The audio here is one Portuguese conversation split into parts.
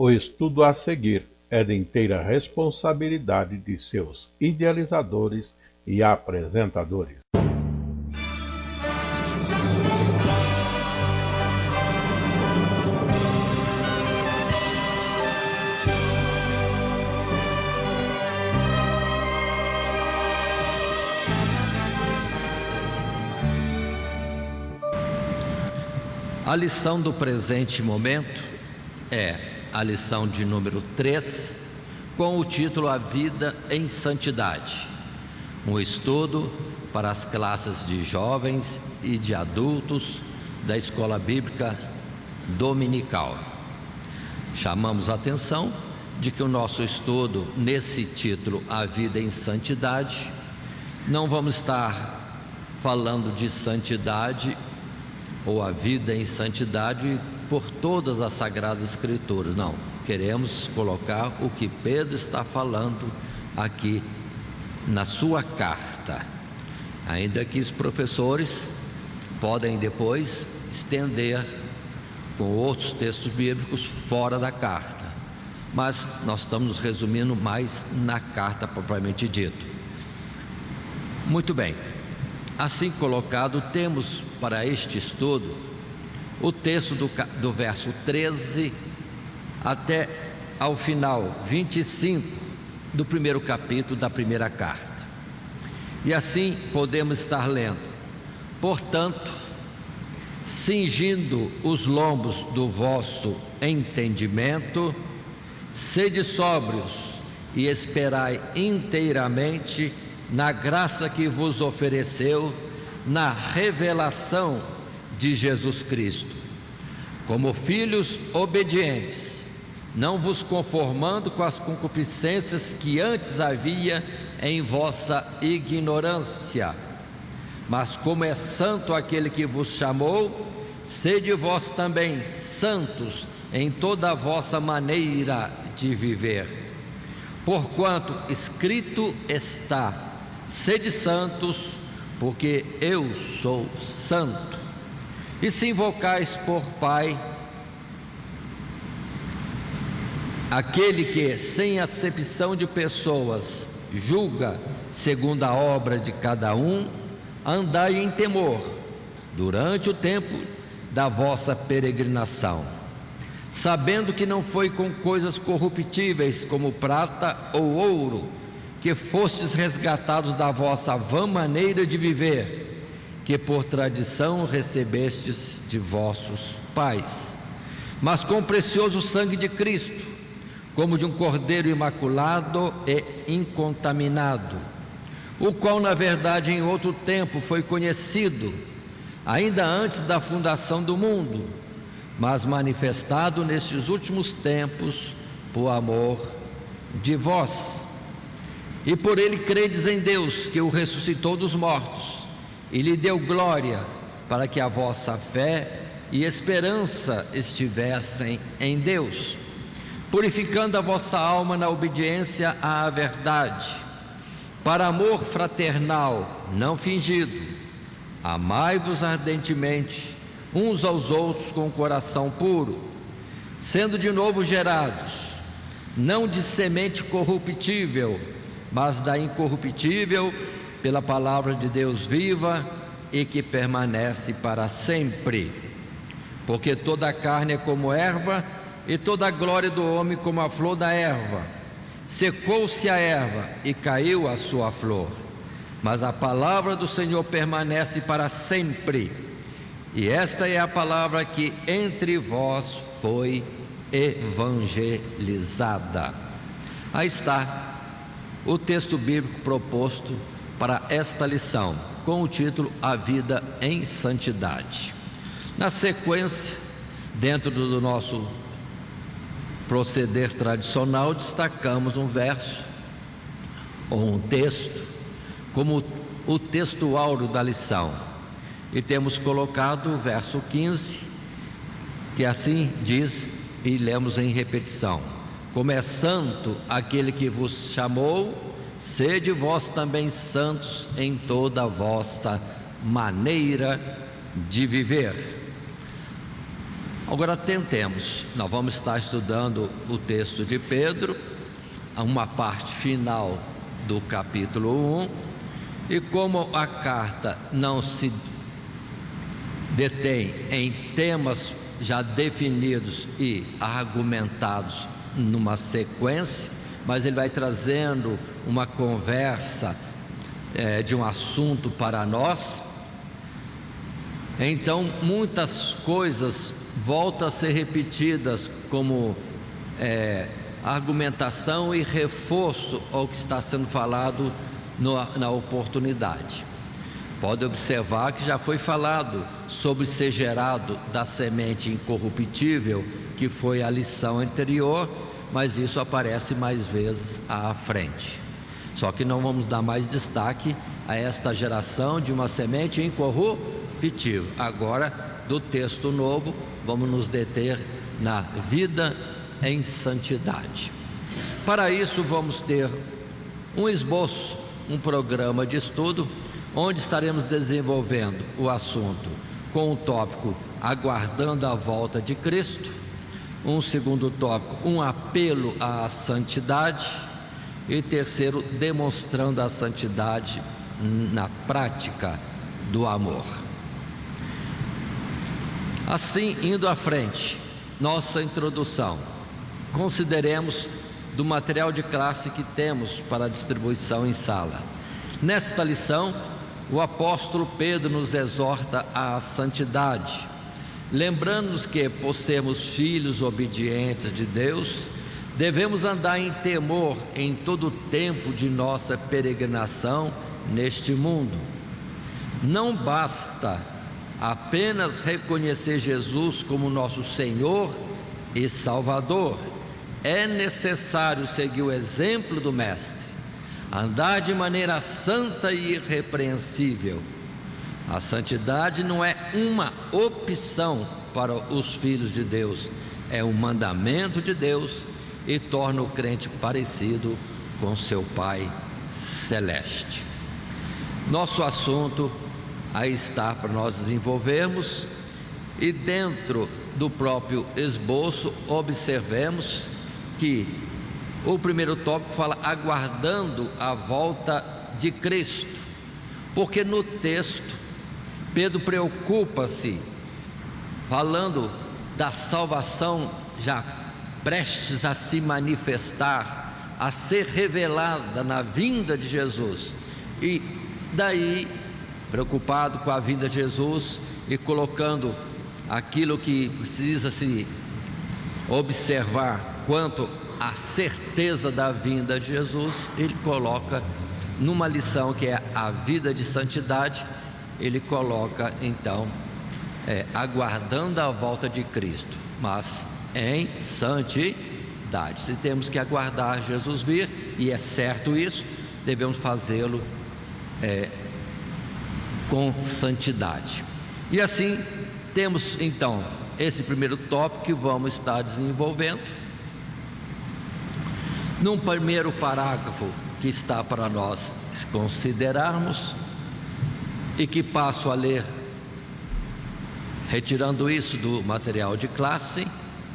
O estudo a seguir é de inteira responsabilidade de seus idealizadores e apresentadores. A lição do presente momento é a lição de número 3, com o título A Vida em Santidade. Um estudo para as classes de jovens e de adultos da Escola Bíblica Dominical. Chamamos a atenção de que o nosso estudo, nesse título A Vida em Santidade, não vamos estar falando de santidade ou a vida em santidade por todas as Sagradas Escrituras. Não, queremos colocar o que Pedro está falando aqui na sua carta, ainda que os professores podem depois estender com outros textos bíblicos fora da carta, mas nós estamos nos resumindo mais na carta propriamente dito. Muito bem, assim colocado, temos para este estudo o texto do verso 13 até ao final 25 do primeiro capítulo da primeira carta. E assim podemos estar lendo: portanto, cingindo os lombos do vosso entendimento, sede sóbrios e esperai inteiramente na graça que vos ofereceu na revelação de Jesus Cristo. Como filhos obedientes, não vos conformando com as concupiscências que antes havia em vossa ignorância, mas como é santo aquele que vos chamou, sede vós também santos em toda a vossa maneira de viver. Porquanto escrito está: sede santos, porque eu sou santo. E se invocais por Pai aquele que, sem acepção de pessoas, julga segundo a obra de cada um, andai em temor durante o tempo da vossa peregrinação, sabendo que não foi com coisas corruptíveis como prata ou ouro que fostes resgatados da vossa vã maneira de viver, que por tradição recebestes de vossos pais, mas com o precioso sangue de Cristo, como de um cordeiro imaculado e incontaminado, o qual na verdade em outro tempo foi conhecido, ainda antes da fundação do mundo, mas manifestado nestes últimos tempos por amor de vós. E por ele credes em Deus, que o ressuscitou dos mortos e lhe deu glória, para que a vossa fé e esperança estivessem em Deus, purificando a vossa alma na obediência à verdade, para amor fraternal não fingido. Amai-vos ardentemente uns aos outros com o coração puro, sendo de novo gerados, não de semente corruptível, mas da incorruptível, pela palavra de Deus viva e que permanece para sempre. Porque toda a carne é como erva, e toda a glória do homem como a flor da erva. Secou-se a erva e caiu a sua flor, mas a palavra do Senhor permanece para sempre. E esta é a palavra que entre vós foi evangelizada. Aí está o texto bíblico proposto para esta lição, com o título A Vida em Santidade. Na sequência, dentro do nosso proceder tradicional, destacamos um verso ou um texto como o texto áureo da lição, e temos colocado o verso 15, que assim diz, e lemos em repetição: como é santo aquele que vos chamou, sede vós também santos em toda a vossa maneira de viver. Agora tentemos, nós vamos estar estudando o texto de Pedro, uma parte final do capítulo 1, e como a carta não se detém em temas já definidos e argumentados numa sequência, mas ele vai trazendo uma conversa de um assunto para nós. Então muitas coisas voltam a ser repetidas como argumentação e reforço ao que está sendo falado na oportunidade. Pode observar que já foi falado sobre ser gerado da semente incorruptível, que foi a lição anterior, mas isso aparece mais vezes à frente. Só que não vamos dar mais destaque a esta geração de uma semente incorruptível. Agora, do texto novo, vamos nos deter na vida em santidade. Para isso, vamos ter um esboço, um programa de estudo, onde estaremos desenvolvendo o assunto com o tópico aguardando a volta de Cristo, um segundo tópico, um apelo à santidade, e terceiro, demonstrando a santidade na prática do amor. Assim, indo à frente, nossa introdução, consideremos do material de classe que temos para distribuição em sala. Nesta lição, o apóstolo Pedro nos exorta à santidade, lembrando-nos que, por sermos filhos obedientes de Deus, devemos andar em temor em todo o tempo de nossa peregrinação neste mundo. Não basta apenas reconhecer Jesus como nosso Senhor e Salvador, é necessário seguir o exemplo do Mestre, andar de maneira santa e irrepreensível. A santidade não é uma opção para os filhos de Deus, é um mandamento de Deus e torna o crente parecido com seu Pai Celeste. Nosso assunto aí está para nós desenvolvermos, e dentro do próprio esboço observemos que o primeiro tópico fala aguardando a volta de Cristo, porque no texto Pedro preocupa-se falando da salvação já prestes a se manifestar, a ser revelada na vinda de Jesus, e daí, preocupado com a vinda de Jesus e colocando aquilo que precisa se observar quanto à certeza da vinda de Jesus, ele coloca numa lição que é a vida de santidade, ele coloca então aguardando a volta de Cristo, mas em santidade. Se temos que aguardar Jesus vir, e é certo isso, devemos fazê-lo com santidade. E assim temos então esse primeiro tópico que vamos estar desenvolvendo. Num primeiro parágrafo que está para nós considerarmos, e que passo a ler retirando isso do material de classe,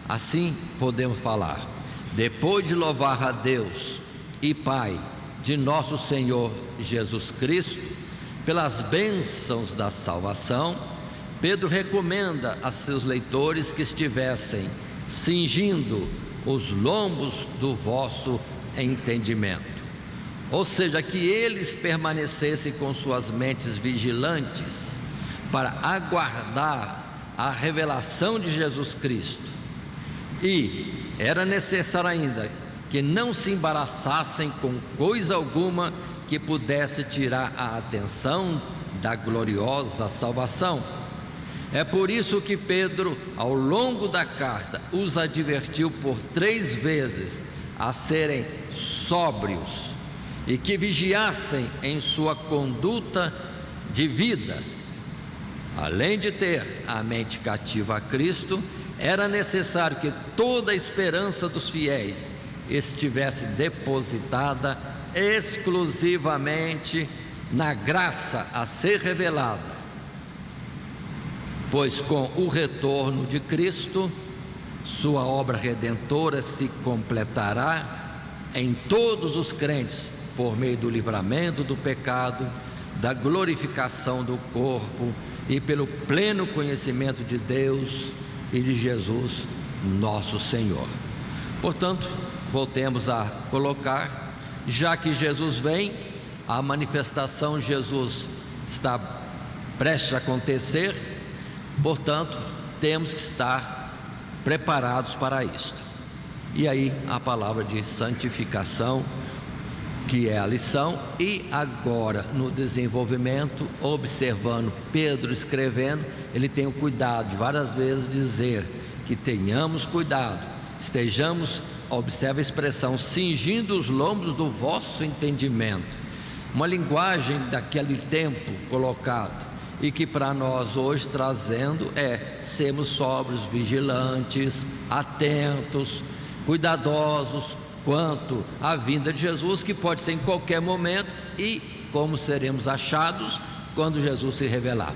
assim podemos falar: depois de louvar a Deus e Pai de nosso Senhor Jesus Cristo pelas bênçãos da salvação, Pedro recomenda a seus leitores que estivessem cingindo os lombos do vosso entendimento, ou seja, que eles permanecessem com suas mentes vigilantes para aguardar a revelação de Jesus Cristo, e era necessário ainda que não se embaraçassem com coisa alguma que pudesse tirar a atenção da gloriosa salvação. É por isso que Pedro, ao longo da carta, os advertiu por 3 vezes a serem sóbrios e que vigiassem em sua conduta de vida. Além de ter a mente cativa a Cristo, era necessário que toda a esperança dos fiéis estivesse depositada exclusivamente na graça a ser revelada. pois com o retorno de Cristo, sua obra redentora se completará em todos os crentes, por meio do livramento do pecado, da glorificação do corpo e pelo pleno conhecimento de Deus e de Jesus, nosso Senhor. Portanto, voltemos a colocar, já que Jesus vem, a manifestação de Jesus está prestes a acontecer, portanto, temos que estar preparados para isto. E aí a palavra de santificação, que é a lição, e agora no desenvolvimento, observando Pedro escrevendo, ele tem o cuidado de várias vezes dizer que tenhamos cuidado, estejamos, observa a expressão, cingindo os lombos do vosso entendimento, uma linguagem daquele tempo colocado, e que para nós hoje trazendo sermos sóbrios, vigilantes, atentos, cuidadosos quanto à vinda de Jesus, que pode ser em qualquer momento, e como seremos achados quando Jesus se revelar.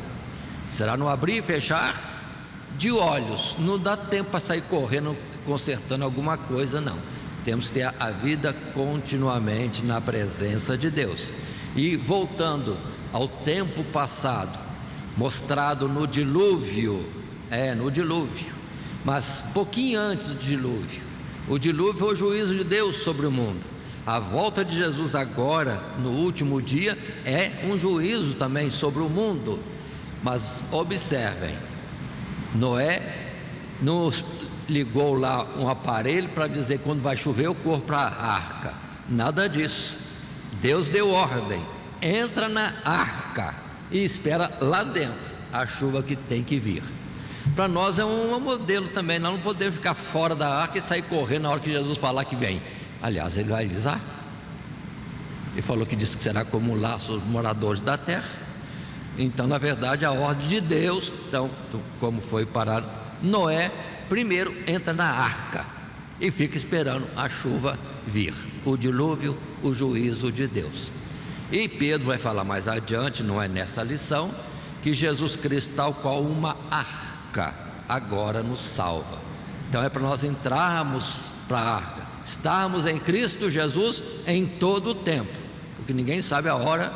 Será no abrir e fechar de olhos, não dá tempo para sair correndo, consertando alguma coisa, não. Temos que ter a vida continuamente na presença de Deus. E voltando ao tempo passado, mostrado no dilúvio, mas pouquinho antes do dilúvio, o dilúvio foi o juízo de Deus sobre o mundo. A volta de Jesus agora, no último dia, é um juízo também sobre o mundo. Mas observem, Noé nos ligou lá um aparelho para dizer quando vai chover eu corro para a arca. Nada disso. Deus deu ordem, entra na arca e espera lá dentro a chuva que tem que vir. Para nós é um modelo também. Nós não podemos ficar fora da arca e sair correndo na hora que Jesus falar que vem. Aliás, ele vai avisar. Ele falou que disse que será como um laço os moradores da terra. Então, na verdade, a ordem de Deus, então, como foi para Noé, primeiro entra na arca e fica esperando a chuva vir, o dilúvio, o juízo de Deus. E Pedro vai falar mais adiante, não é nessa lição, que Jesus Cristo, tal qual uma arca, agora nos salva. Então é para nós entrarmos para a arca, estarmos em Cristo Jesus em todo o tempo, porque ninguém sabe a hora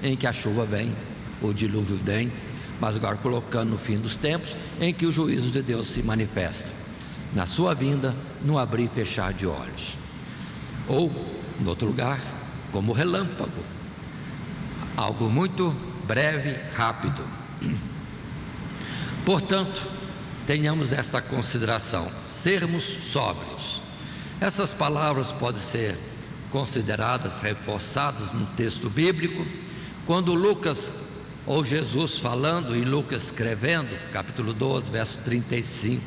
em que a chuva vem, o dilúvio vem, mas agora colocando no fim dos tempos, em que o juízo de Deus se manifesta, na sua vinda, no abrir e fechar de olhos, ou, em outro lugar, como relâmpago, algo muito breve, rápido. Portanto, tenhamos essa consideração, sermos sóbrios. Essas palavras podem ser consideradas, reforçadas no texto bíblico, quando Lucas, ou Jesus falando e Lucas escrevendo, capítulo 12, verso 35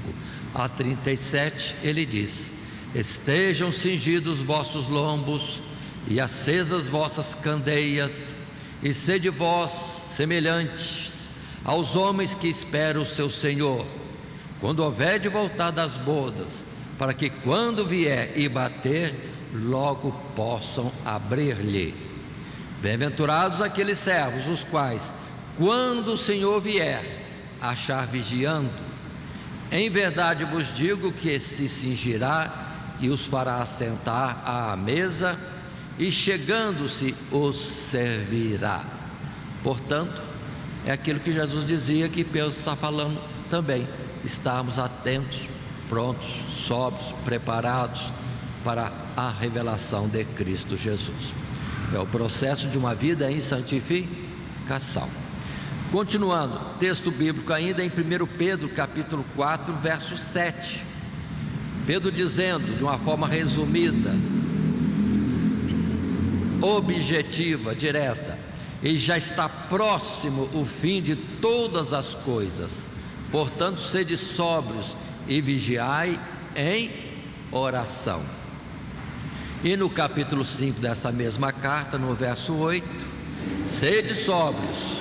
a 37, ele diz: estejam cingidos vossos lombos e acesas vossas candeias, e sede vós semelhantes aos homens que esperam o seu Senhor, quando houver de voltar das bodas, para que quando vier e bater, logo possam abrir-lhe. Bem-aventurados aqueles servos, os quais, quando o Senhor vier, achar vigiando. Em verdade vos digo que se cingirá e os fará assentar à mesa, e chegando-se os servirá. Portanto, é aquilo que Jesus dizia, que Pedro está falando também, estarmos atentos, prontos, sóbrios, preparados para a revelação de Cristo Jesus. É o processo de uma vida em santificação. Continuando, texto bíblico ainda em 1 Pedro capítulo 4, verso 7. Pedro dizendo de uma forma resumida, objetiva, direta: e já está próximo o fim de todas as coisas, portanto sede sóbrios e vigiai em oração. E no capítulo 5 dessa mesma carta, no verso 8, sede sóbrios,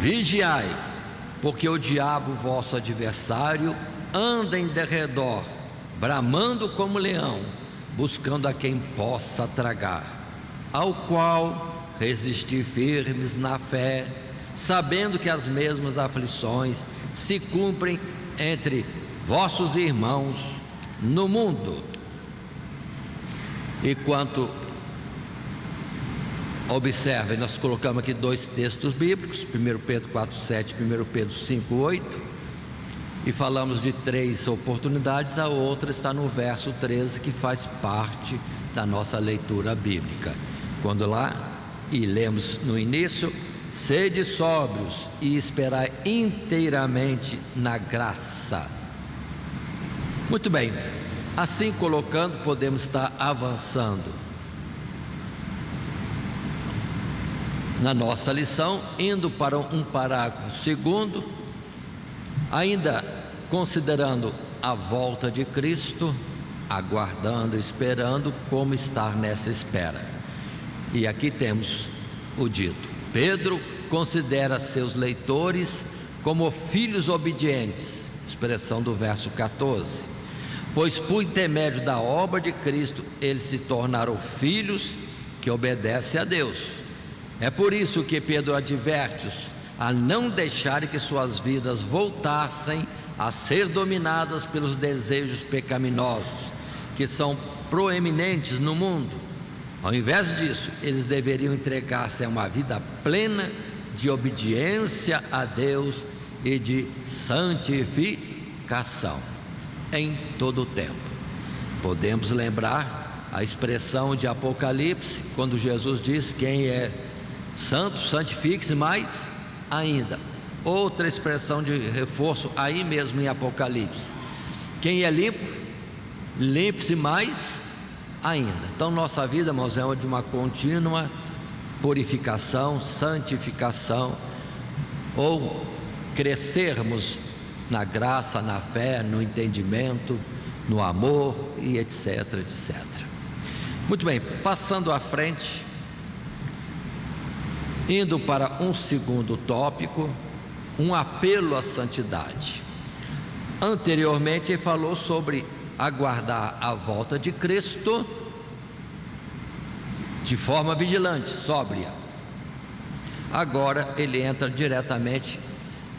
vigiai, porque o diabo vosso adversário anda em derredor, bramando como leão, buscando a quem possa tragar, ao qual resistir firmes na fé, sabendo que as mesmas aflições se cumprem entre vossos irmãos no mundo. E quanto, observem, nós colocamos aqui dois textos bíblicos, 1 Pedro 4,7 e 1 Pedro 5,8, e falamos de 3 oportunidades. A outra está no verso 13, que faz parte da nossa leitura bíblica, quando lá, e lemos no início: sede sóbrios e esperai inteiramente na graça. Muito bem, assim colocando, podemos estar avançando na nossa lição, indo para um parágrafo segundo, ainda considerando a volta de Cristo, aguardando, esperando, como estar nessa espera. E aqui temos o dito: Pedro considera seus leitores como filhos obedientes, expressão do verso 14, pois por intermédio da obra de Cristo eles se tornaram filhos que obedecem a Deus. É por isso que Pedro adverte-os a não deixarem que suas vidas voltassem a ser dominadas pelos desejos pecaminosos que são proeminentes no mundo. Ao invés disso, eles deveriam entregar-se a uma vida plena de obediência a Deus e de santificação em todo o tempo. Podemos lembrar a expressão de Apocalipse, quando Jesus diz: quem é santo, santifique-se mais ainda. Outra expressão de reforço aí mesmo em Apocalipse: quem é limpo, limpe-se mais ainda. Então nossa vida, irmãos, é de uma contínua purificação, santificação, ou crescermos na graça, na fé, no entendimento, no amor e etc, etc. Muito bem, passando à frente, indo para um segundo tópico, um apelo à santidade. Anteriormente ele falou sobre aguardar a volta de Cristo de forma vigilante, sóbria. Agora ele entra diretamente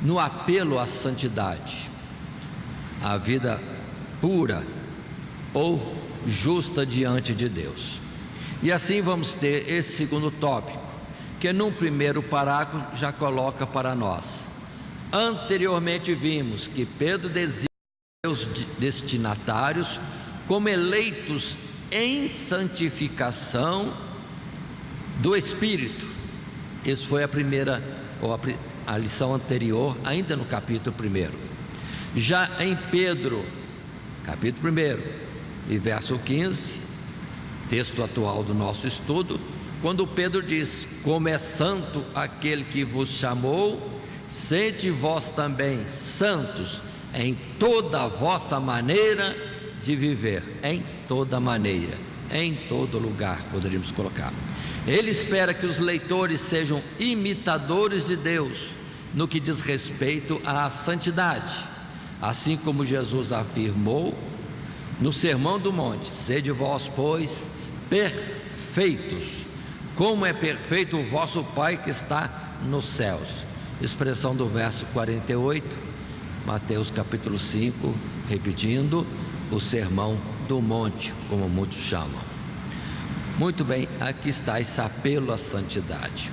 no apelo à santidade, a vida pura ou justa diante de Deus. E assim vamos ter esse segundo tópico, que num primeiro parágrafo já coloca para nós: anteriormente vimos que Pedro designa seus destinatários como eleitos em santificação do Espírito. Isso foi a primeira, ou a lição anterior, ainda no capítulo 1. Já em Pedro, capítulo 1 e verso 15, texto atual do nosso estudo, quando Pedro diz: como é santo aquele que vos chamou, sede vós também santos em toda a vossa maneira de viver. Em toda maneira, em todo lugar, poderíamos colocar. Ele espera que os leitores sejam imitadores de Deus no que diz respeito à santidade, assim como Jesus afirmou no Sermão do Monte: sede vós, pois, perfeitos, como é perfeito o vosso Pai que está nos céus. Expressão do verso 48, Mateus capítulo 5, repetindo o Sermão do Monte, como muitos chamam. Muito bem, aqui está esse apelo à santidade.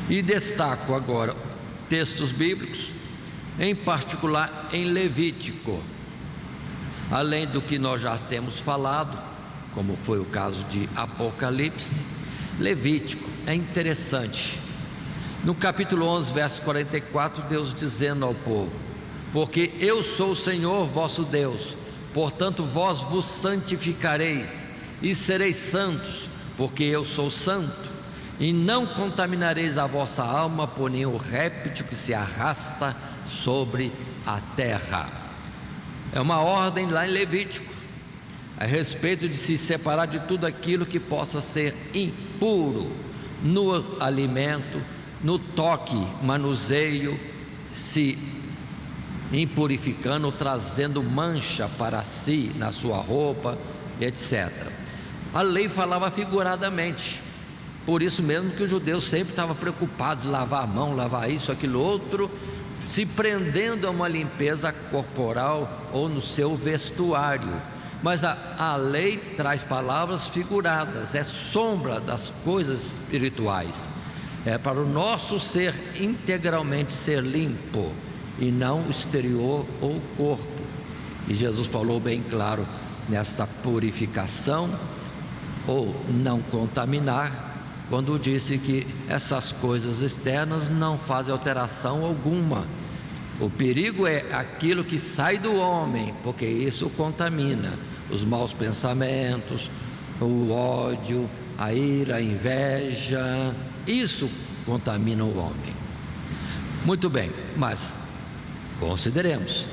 E destaco agora textos bíblicos, em particular em Levítico, além do que nós já temos falado, como foi o caso de Apocalipse. Levítico é interessante. No capítulo 11, verso 44, Deus dizendo ao povo: porque eu sou o Senhor vosso Deus, portanto vós vos santificareis e sereis santos, porque eu sou santo, e não contaminareis a vossa alma por nenhum réptil que se arrasta sobre a terra. É uma ordem lá em Levítico, a respeito de se separar de tudo aquilo que possa ser impuro no alimento, no toque, manuseio, se impurificando, trazendo mancha para si, na sua roupa, etc. A lei falava figuradamente, Por isso mesmo que os judeus sempre estavam preocupados em lavar a mão, lavar isso, aquilo, outro, se prendendo a uma limpeza corporal ou no seu vestuário. Mas a lei traz palavras figuradas, é sombra das coisas espirituais. É para o nosso ser integralmente ser limpo, e não o exterior ou o corpo. E Jesus falou bem claro nesta purificação ou não contaminar, quando disse que essas coisas externas não fazem alteração alguma. O perigo é aquilo que sai do homem, porque isso contamina. Os maus pensamentos, o ódio, a ira, a inveja, isso contamina o homem. Muito bem, mas consideremos,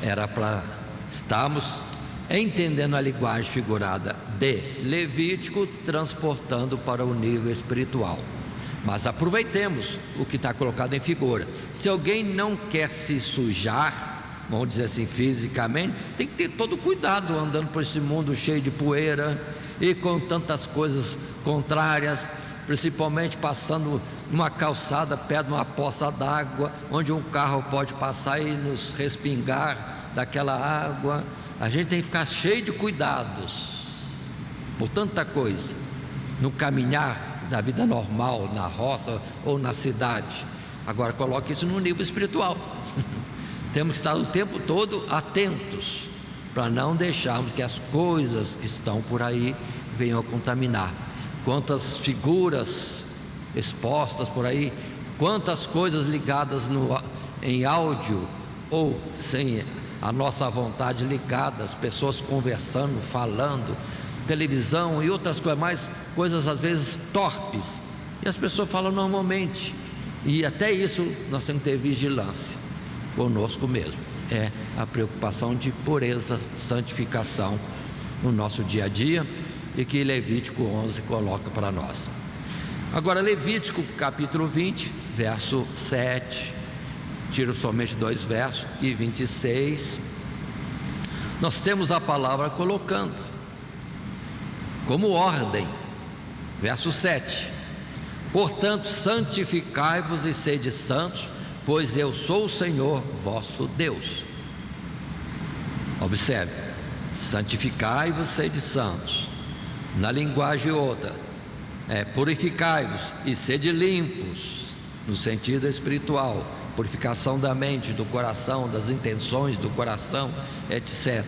era para estarmos entendendo a linguagem figurada de Levítico, transportando para o nível espiritual. Mas aproveitemos o que está colocado em figura. Se alguém não quer se sujar, vamos dizer assim, fisicamente, tem que ter todo cuidado andando por esse mundo cheio de poeira e com tantas coisas contrárias, principalmente passando numa calçada perto de uma poça d'água, onde um carro pode passar e nos respingar daquela água. A gente tem que ficar cheio de cuidados por tanta coisa no caminhar da vida normal, na roça ou na cidade. Agora coloque isso no nível espiritual. Temos que estar o tempo todo atentos para não deixarmos que as coisas que estão por aí venham a contaminar. Quantas figuras expostas por aí, quantas coisas ligadas em áudio ou sem a nossa vontade ligadas, pessoas conversando, falando, televisão e outras coisas mais, coisas às vezes torpes, e as pessoas falam normalmente, e até isso nós temos que ter vigilância conosco mesmo. É a preocupação de pureza, santificação no nosso dia a dia, e que Levítico 11 coloca para nós. Agora Levítico capítulo 20, verso 7, tiro somente 2 versos, e 26, nós temos a palavra colocando como ordem, verso 7: portanto santificai-vos e sede santos, pois eu sou o Senhor vosso Deus. Observe, santificai-vos e sede santos. Na linguagem outra, purificai-vos e sede limpos, no sentido espiritual, purificação da mente, do coração, das intenções do coração, etc.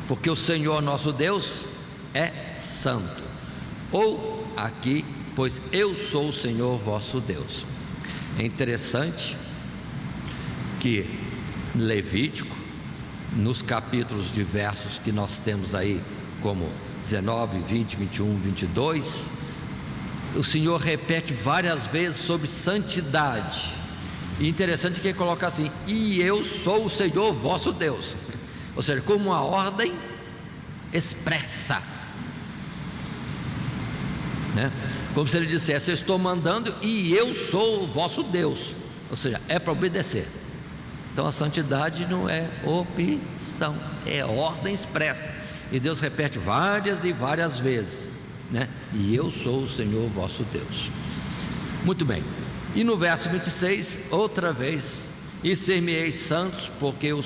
Porque o Senhor nosso Deus é santo. Ou aqui, pois eu sou o Senhor vosso Deus. É interessante que Levítico, nos capítulos diversos que nós temos aí, como 19, 20, 21, 22, o Senhor repete várias vezes sobre santidade. E interessante que ele coloca assim: e eu sou o Senhor vosso Deus, ou seja, como uma ordem expressa, né? Como se ele dissesse: eu estou mandando e eu sou o vosso Deus, ou seja, é para obedecer. Então a santidade não é opção, é ordem expressa. E Deus repete várias e várias vezes, né? E eu sou o Senhor vosso Deus. Muito bem. E no verso 26, outra vez: e ser-me-eis santos, porque eu,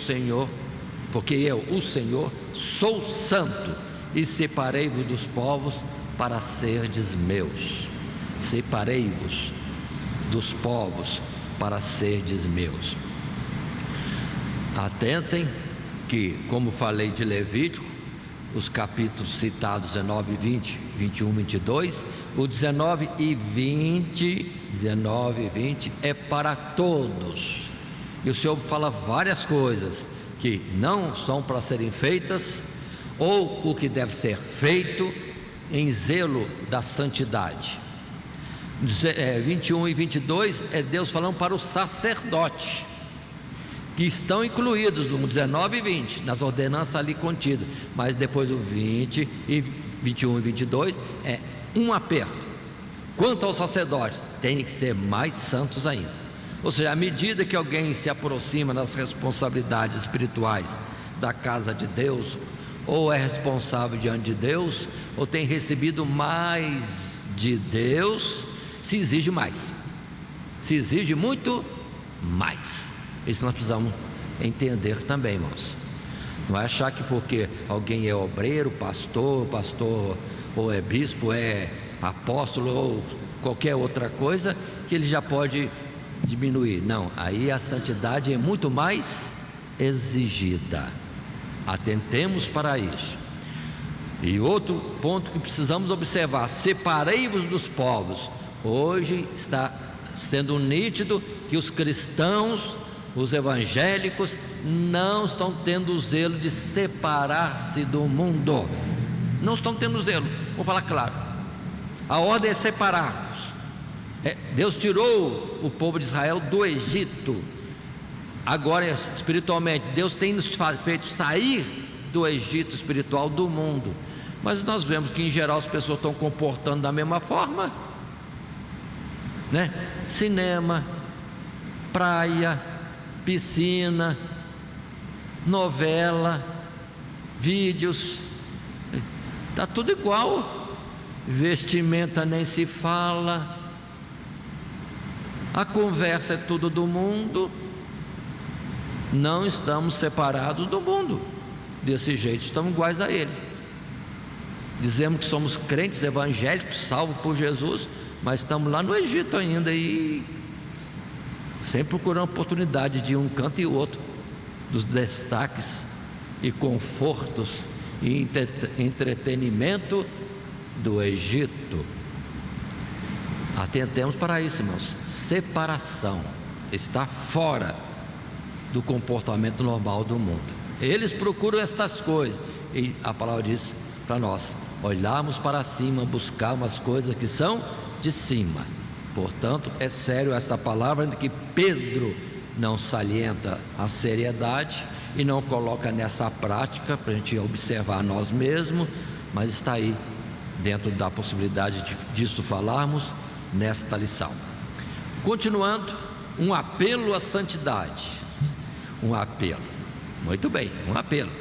o Senhor, sou santo, e separei-vos dos povos para serdes meus. Separei-vos dos povos para serdes meus. Atentem que, como falei de Levítico, os capítulos citados 19, 20, 21, 22, o 19 e 20 é para todos. E o Senhor fala várias coisas que não são para serem feitas, ou o que deve ser feito em zelo da santidade. 21 e 22 é Deus falando para o sacerdote, que estão incluídos no 19 e 20, nas ordenanças ali contidas, mas depois o 20 e 21 e 22 é um aperto. Quanto aos sacerdotes, tem que ser mais santos ainda. Ou seja, à medida que alguém se aproxima das responsabilidades espirituais da casa de Deus, ou é responsável diante de Deus, ou tem recebido mais de Deus se exige mais, se exige muito mais. Isso nós precisamos entender também, irmãos. Não é achar que porque alguém é obreiro, pastor, ou é bispo, é apóstolo ou qualquer outra coisa, que ele já pode diminuir. Não, aí a santidade é muito mais exigida. Atentemos para isso. E outro ponto que precisamos observar: separei-vos dos povos. Hoje está sendo nítido que os cristãos, os evangélicos, não estão tendo o zelo de separar-se do mundo. Não estão tendo zelo, vou falar claro. A ordem é separar-nos. Deus tirou o povo de Israel do Egito. Agora, espiritualmente, Deus tem nos feito sair do Egito espiritual, do mundo. Mas nós vemos que em geral as pessoas estão comportando da mesma forma, né? Cinema, praia, piscina, novela, vídeos, está tudo igual. Vestimenta nem se fala, a conversa é tudo do mundo. Não estamos separados do mundo, desse jeito estamos iguais a eles. Dizemos que somos crentes evangélicos, salvos por Jesus, mas estamos lá no Egito ainda, e sempre procurando oportunidade de um canto e outro dos destaques e confortos e entretenimento do Egito. Atentemos para isso, irmãos. Separação está fora do comportamento normal do mundo. Eles procuram estas coisas, e a palavra diz para nós olharmos para cima, buscarmos as coisas que são de cima. Portanto, é sério esta palavra de que Pedro não salienta a seriedade e não coloca nessa prática para a gente observar nós mesmos, mas está aí dentro da possibilidade disso falarmos nesta lição. Continuando, um apelo à santidade. Um apelo, muito bem, um apelo.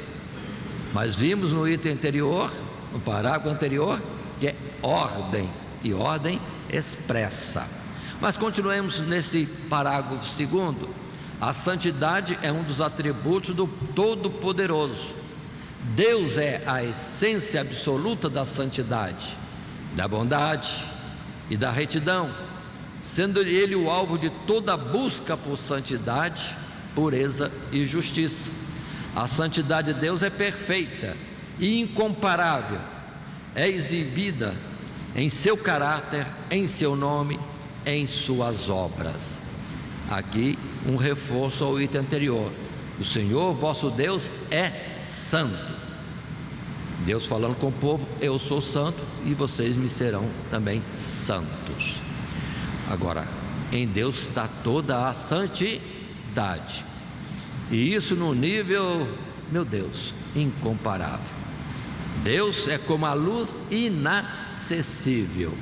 Mas vimos no item anterior, no parágrafo anterior, que é ordem, e ordem expressa. Mas continuemos nesse parágrafo segundo. A santidade é um dos atributos do Todo-Poderoso. Deus é a essência absoluta da santidade, da bondade e da retidão, sendo Ele o alvo de toda busca por santidade, pureza e justiça. A santidade de Deus é perfeita e incomparável, é exibida em seu caráter, em seu nome, em suas obras. Aqui um reforço ao item anterior: o Senhor vosso Deus é santo. Deus falando com o povo: eu sou santo e vocês me serão também santos. Agora, em Deus está toda a santidade, e isso no nível, meu Deus, incomparável. Deus é como a luz inacessível,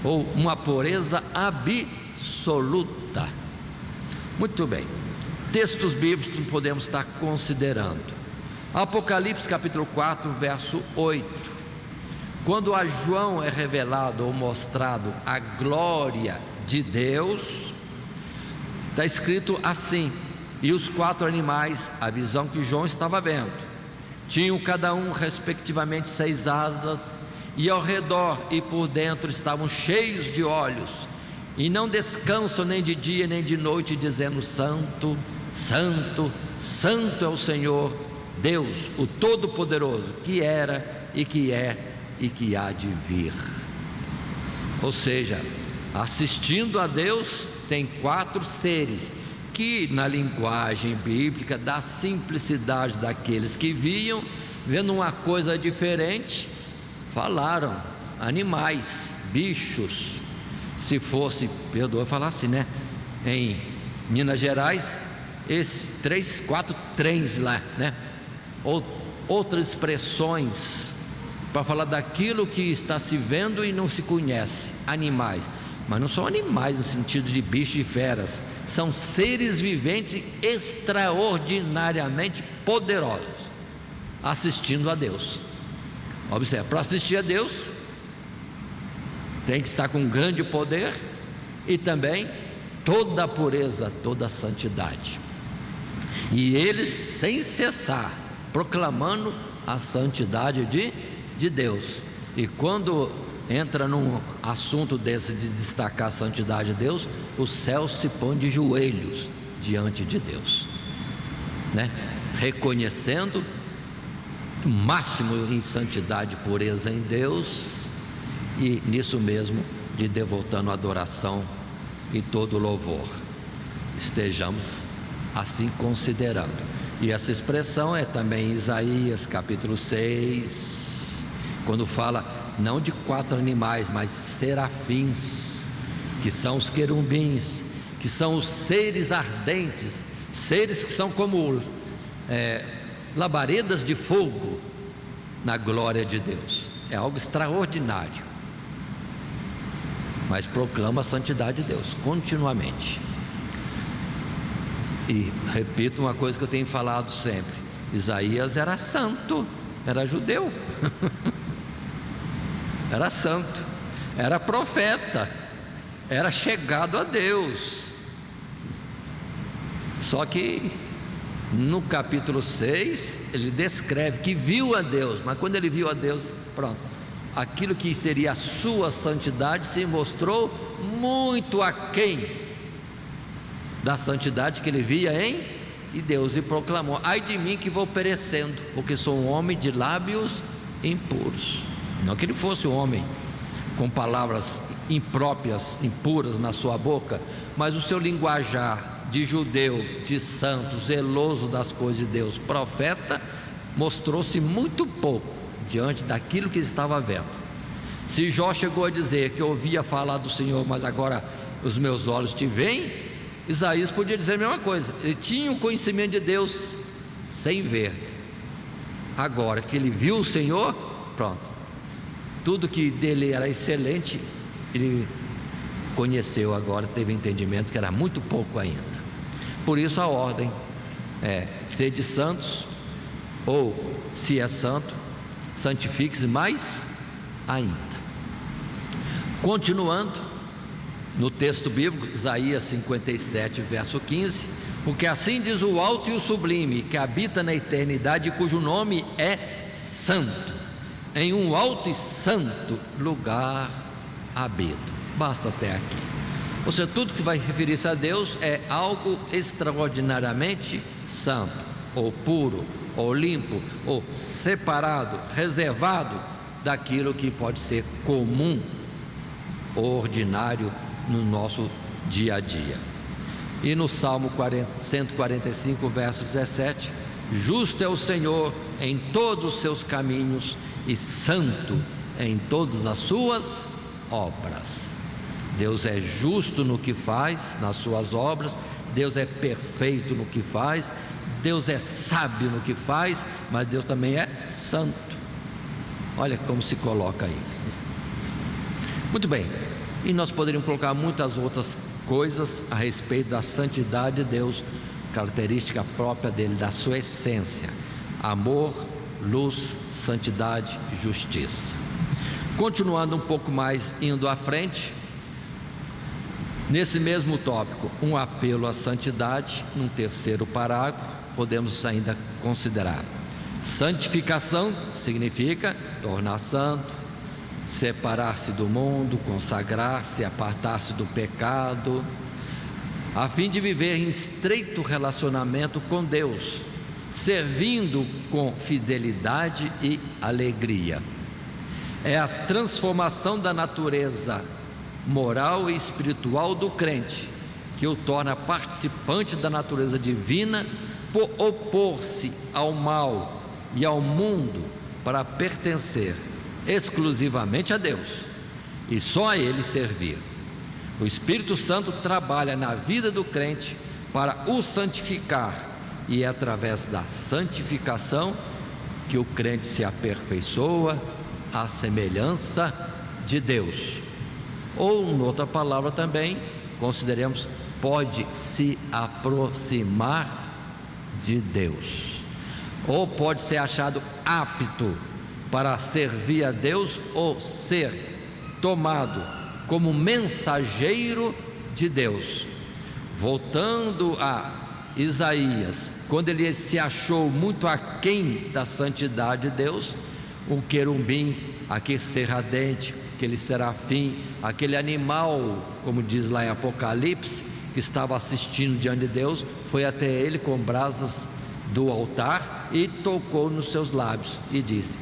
ou uma pureza absoluta. Muito bem, textos bíblicos que podemos estar considerando. Apocalipse capítulo 4, verso 8. Quando a João é revelado ou mostrado a glória de Deus, está escrito assim: e os 4 animais, a visão que João estava vendo, tinham cada um respectivamente 6 asas, e ao redor e por dentro estavam cheios de olhos, e não descansam nem de dia nem de noite, dizendo: Santo, Santo, Santo é o Senhor Deus, o Todo-Poderoso, que era e que é e que há de vir. Ou seja, assistindo a Deus, tem 4 seres que, na linguagem bíblica, da simplicidade daqueles que viam, vendo uma coisa diferente, falaram: animais, bichos. Se fosse, perdoa falar assim, né? Em Minas Gerais, esses 3, 4 trens lá, né? Outras expressões para falar daquilo que está se vendo e não se conhece. Animais, mas não são animais no sentido de bichos e feras, são seres viventes extraordinariamente poderosos, assistindo a Deus. Observe, para assistir a Deus tem que estar com grande poder e também toda a pureza, toda a santidade. E eles sem cessar proclamando a santidade de Deus. E quando entra num assunto desse de destacar a santidade de Deus, o céu se põe de joelhos diante de Deus, né? Reconhecendo o máximo em santidade e pureza em Deus, e nisso mesmo lhe devotando adoração e todo louvor. Estejamos assim considerando. E essa expressão é também em Isaías capítulo 6, quando fala não de 4 animais, mas serafins, que são os querubins, que são os seres ardentes, seres que são como labaredas de fogo na glória de Deus. É algo extraordinário, mas proclama a santidade de Deus continuamente. E repito uma coisa que eu tenho falado sempre: Isaías era santo, era judeu era santo, era profeta, era chegado a Deus. Só que no capítulo 6 ele descreve que viu a Deus, mas quando ele viu a Deus, pronto, aquilo que seria a sua santidade se mostrou muito aquém da santidade que ele via em Deus, e proclamou: ai de mim que vou perecendo, porque sou um homem de lábios impuros. Não que ele fosse um homem com palavras impróprias, impuras na sua boca, mas o seu linguajar de judeu, de santo, zeloso das coisas de Deus, profeta, mostrou-se muito pouco diante daquilo que estava vendo. Se Jó chegou a dizer que ouvia falar do Senhor, mas agora os meus olhos te veem, Isaías podia dizer a mesma coisa. Ele tinha o conhecimento de Deus sem ver. Agora que ele viu o Senhor, pronto, tudo que dele era excelente, ele conheceu agora, teve entendimento que era muito pouco ainda. Por isso a ordem é: sede santos, ou se é santo, santifique-se mais ainda. Continuando no texto bíblico, Isaías 57, verso 15: porque assim diz o alto e o sublime, que habita na eternidade, cujo nome é santo, em um alto e santo lugar habito. Basta até aqui. Ou seja, tudo que vai referir-se a Deus é algo extraordinariamente santo, ou puro, ou limpo, ou separado, reservado daquilo que pode ser comum ou ordinário no nosso dia a dia. E no Salmo 145, verso 17: justo é o Senhor em todos os seus caminhos e santo em todas as suas obras. Deus é justo no que faz, nas suas obras. Deus é perfeito no que faz. Deus é sábio no que faz, mas Deus também é santo. Olha como se coloca aí. Muito bem, e nós poderíamos colocar muitas outras coisas a respeito da santidade de Deus, característica própria dele, da sua essência: amor, luz, santidade e justiça. Continuando um pouco mais, indo à frente, nesse mesmo tópico, um apelo à santidade, num terceiro parágrafo, podemos ainda considerar: santificação significa tornar santo, separar-se do mundo, consagrar-se, apartar-se do pecado, a fim de viver em estreito relacionamento com Deus, servindo com fidelidade e alegria. É a transformação da natureza moral e espiritual do crente, que o torna participante da natureza divina, por opor-se ao mal e ao mundo para pertencer exclusivamente a Deus e só a Ele servir. O Espírito Santo trabalha na vida do crente para o santificar, e é através da santificação que o crente se aperfeiçoa à semelhança de Deus. Ou, em outra palavra também, consideremos, pode se aproximar de Deus, ou pode ser achado apto para servir a Deus, ou ser tomado como mensageiro de Deus. Voltando a Isaías, quando ele se achou muito aquém da santidade de Deus, um querubim, aquele ser ardente, aquele serafim, aquele animal, como diz lá em Apocalipse, que estava assistindo diante de Deus, foi até ele com brasas do altar e tocou nos seus lábios e disse,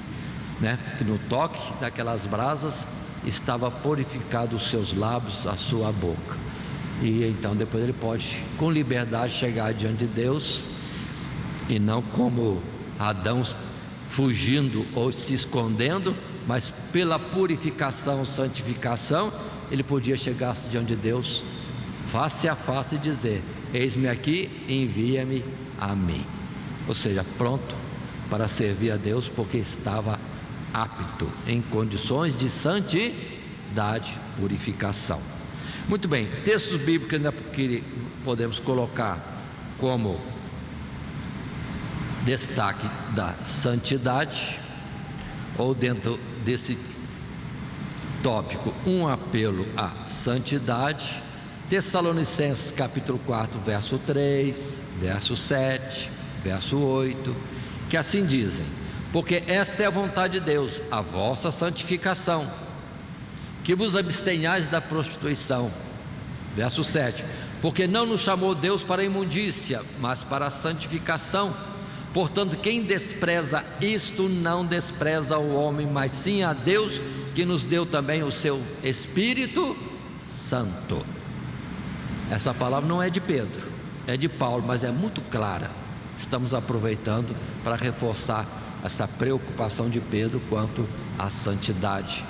que no toque daquelas brasas estava purificado os seus lábios, a sua boca. E então depois ele pode com liberdade chegar diante de Deus, e não como Adão, fugindo ou se escondendo, mas pela purificação, santificação, ele podia chegar diante de Deus face a face e dizer: eis-me aqui, envia-me a mim. Ou seja, pronto para servir a Deus, porque estava apto, em condições de santidade, purificação. Muito bem, textos bíblicos ainda que podemos colocar como destaque da santidade, ou dentro desse tópico, um apelo à santidade. Tessalonicenses capítulo 4, verso 3, verso 7, verso 8, que assim dizem: porque esta é a vontade de Deus, a vossa santificação, que vos abstenhais da prostituição. Verso 7, porque não nos chamou Deus para a imundícia, mas para a santificação. Portanto, quem despreza isto não despreza o homem, mas sim a Deus, que nos deu também o seu Espírito Santo. Essa palavra não é de Pedro, é de Paulo, mas é muito clara. Estamos aproveitando para reforçar essa preocupação de Pedro quanto à santidade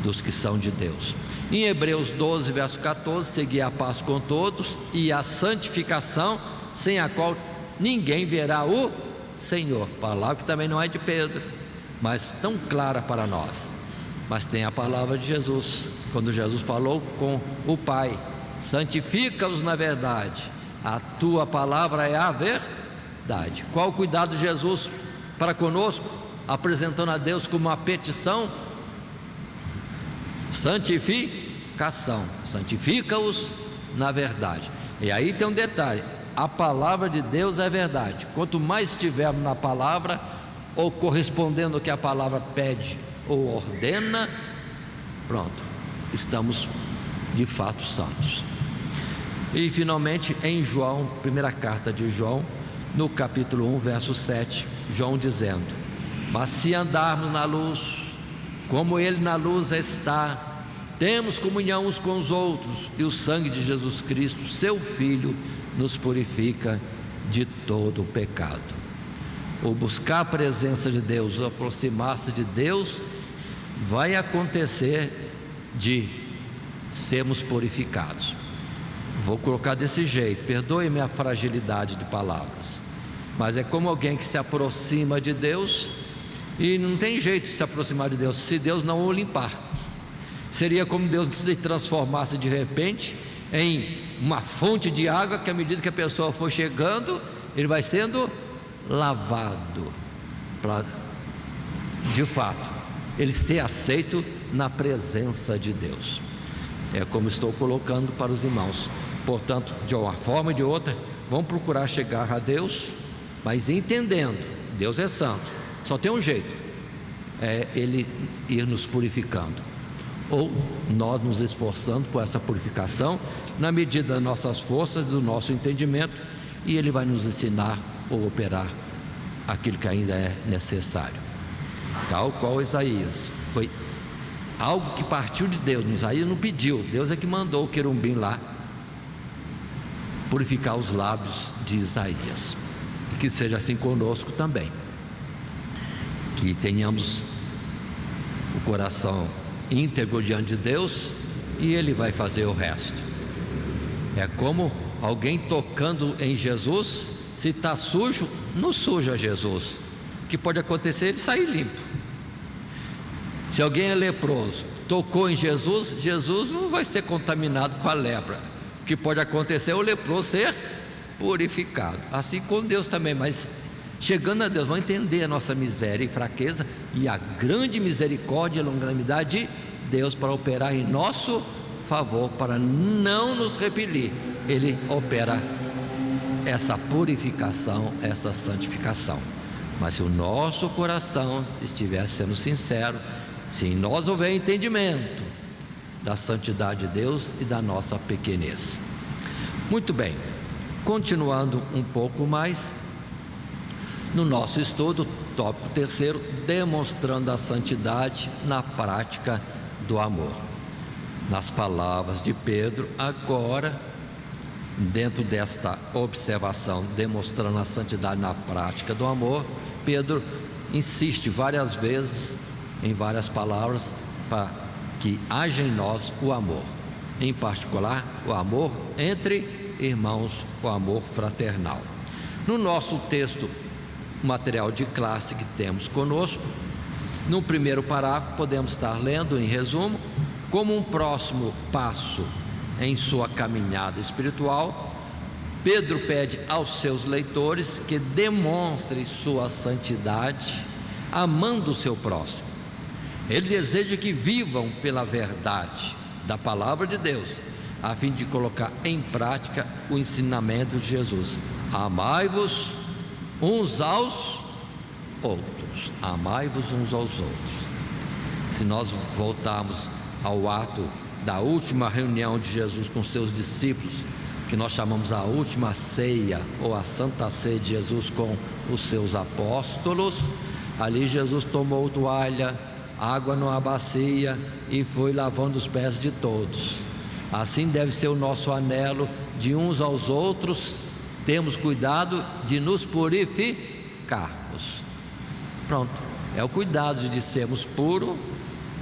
dos que são de Deus. Em Hebreus 12, verso 14, segui a paz com todos e a santificação, sem a qual ninguém verá o Senhor. Palavra que também não é de Pedro, mas tão clara para nós. Mas tem a palavra de Jesus, quando Jesus falou com o Pai: santifica-os na verdade, a tua palavra é a verdade. Qual o cuidado de Jesus para conosco, apresentando a Deus como uma petição? Santificação, santifica-os na verdade. E aí tem um detalhe: a palavra de Deus é verdade. Quanto mais estivermos na palavra, ou correspondendo ao que a palavra pede ou ordena, pronto, estamos de fato santos. E finalmente em João, primeira carta de João, no capítulo 1, verso 7, João dizendo: mas se andarmos na luz, como Ele na luz está, temos comunhão uns com os outros, e o sangue de Jesus Cristo, seu Filho, nos purifica de todo o pecado. O buscar a presença de Deus, o aproximar-se de Deus, vai acontecer de sermos purificados. Vou colocar desse jeito, perdoe-me a fragilidade de palavras, mas é como alguém que se aproxima de Deus e não tem jeito de se aproximar de Deus se Deus não o limpar. Seria como Deus se transformasse de repente em uma fonte de água, que à medida que a pessoa for chegando, ele vai sendo lavado, para de fato ele ser aceito na presença de Deus. É como estou colocando para os irmãos. Portanto, de uma forma ou de outra, vamos procurar chegar a Deus, mas entendendo, Deus é santo, só tem um jeito: é Ele ir nos purificando, ou nós nos esforçando por essa purificação, na medida das nossas forças, do nosso entendimento, e Ele vai nos ensinar ou operar aquilo que ainda é necessário. Tal qual Isaías, foi algo que partiu de Deus. Isaías não pediu, Deus é que mandou o querubim lá purificar os lábios de Isaías. E que seja assim conosco também, que tenhamos o coração íntegro diante de Deus, e Ele vai fazer o resto. É como alguém tocando em Jesus, se está sujo, não suja Jesus. O que pode acontecer é ele sair limpo. Se alguém é leproso, tocou em Jesus, Jesus não vai ser contaminado com a lepra. O que pode acontecer é o leproso ser purificado. Assim com Deus também, mas chegando a Deus, vão entender a nossa miséria e fraqueza, e a grande misericórdia e longanimidade Deus para operar em nosso favor, para não nos repelir. Ele opera essa purificação, essa santificação. Mas se o nosso coração estiver sendo sincero, se em nós houver entendimento da santidade de Deus e da nossa pequenez. Muito bem, continuando um pouco mais, no nosso estudo, tópico 3, demonstrando a santidade na prática do amor. Nas palavras de Pedro, agora, dentro desta observação, demonstrando a santidade na prática do amor, Pedro insiste várias vezes, em várias palavras, para que haja em nós o amor, em particular o amor entre irmãos, o amor fraternal. No nosso texto, material de classe que temos conosco, no primeiro parágrafo podemos estar lendo, em resumo, como um próximo passo em sua caminhada espiritual, Pedro pede aos seus leitores que demonstrem sua santidade amando o seu próximo. Ele deseja que vivam pela verdade da palavra de Deus, a fim de colocar em prática o ensinamento de Jesus: amai-vos uns aos outros, amai-vos uns aos outros. Se nós voltarmos ao ato da última reunião de Jesus com seus discípulos, que nós chamamos a última ceia, ou a Santa Ceia de Jesus com os seus apóstolos, ali Jesus tomou toalha, água numa bacia e foi lavando os pés de todos. Assim deve ser o nosso anelo de uns aos outros, temos cuidado de nos purificarmos. Pronto, é o cuidado de sermos puros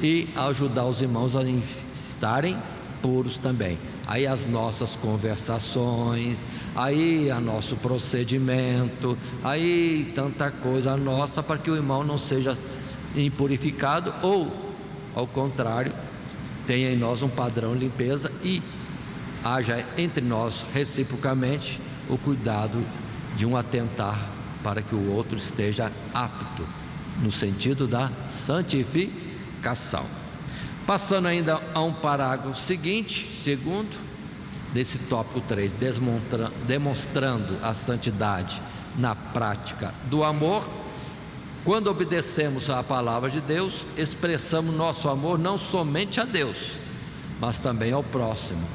e ajudar os irmãos a estarem puros também. Aí as nossas conversações, aí o nosso procedimento, aí tanta coisa nossa, para que o irmão não seja impurificado, ou ao contrário, tenha em nós um padrão de limpeza e haja entre nós reciprocamente o cuidado de um atentar para que o outro esteja apto no sentido da santificação. Passando ainda a um parágrafo seguinte, segundo, desse tópico 3, demonstrando a santidade na prática do amor. Quando obedecemos à palavra de Deus, expressamos nosso amor não somente a Deus, mas também ao próximo.